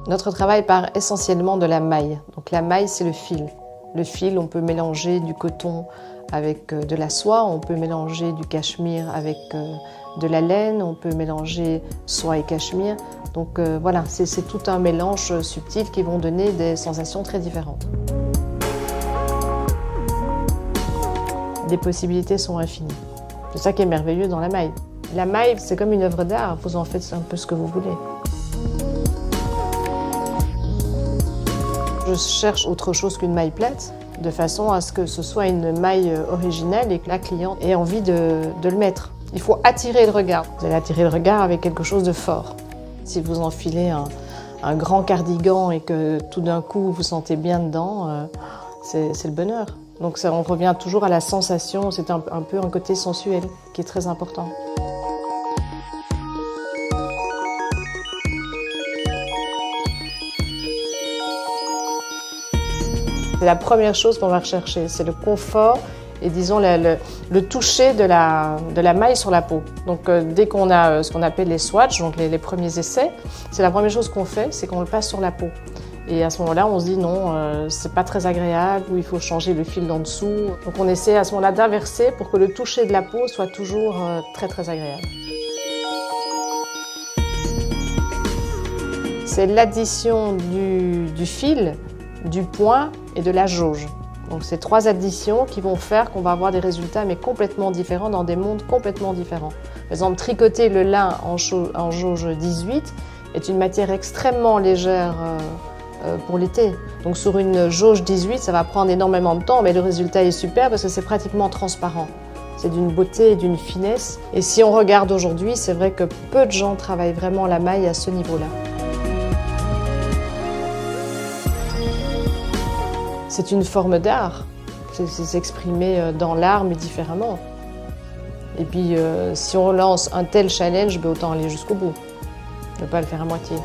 Notre travail part essentiellement de la maille. Donc la maille, c'est le fil. Le fil, on peut mélanger du coton avec de la soie, on peut mélanger du cachemire avec de la laine, on peut mélanger soie et cachemire. Donc voilà, c'est tout un mélange subtil qui vont donner des sensations très différentes. Les possibilités sont infinies. C'est ça qui est merveilleux dans la maille. La maille, c'est comme une œuvre d'art, vous en faites un peu ce que vous voulez. Je cherche autre chose qu'une maille plate, de façon à ce que ce soit une maille originale et que la cliente ait envie de le mettre. Il faut attirer le regard. Vous allez attirer le regard avec quelque chose de fort. Si vous enfilez un grand cardigan et que tout d'un coup vous vous sentez bien dedans, c'est le bonheur. Donc on revient toujours à la sensation, c'est un peu un côté sensuel qui est très important. C'est la première chose qu'on va rechercher, c'est le confort et disons le toucher de la maille sur la peau. Donc dès qu'on a ce qu'on appelle les swatchs, donc les premiers essais, c'est la première chose qu'on fait, c'est qu'on le passe sur la peau. Et à ce moment-là, on se dit non, c'est pas très agréable, ou il faut changer le fil d'en dessous. Donc on essaie à ce moment-là d'inverser pour que le toucher de la peau soit toujours très très agréable. C'est l'addition du fil, du point et de la jauge. Donc c'est trois additions qui vont faire qu'on va avoir des résultats mais complètement différents dans des mondes complètement différents. Par exemple, tricoter le lin en jauge 18 est une matière extrêmement légère pour l'été. Donc sur une jauge 18, ça va prendre énormément de temps, mais le résultat est super parce que c'est pratiquement transparent. C'est d'une beauté et d'une finesse. Et si on regarde aujourd'hui, c'est vrai que peu de gens travaillent vraiment la maille à ce niveau-là. C'est une forme d'art, c'est s'exprimer dans l'art mais différemment. Et puis si on lance un tel challenge, autant aller jusqu'au bout, ne pas le faire à moitié.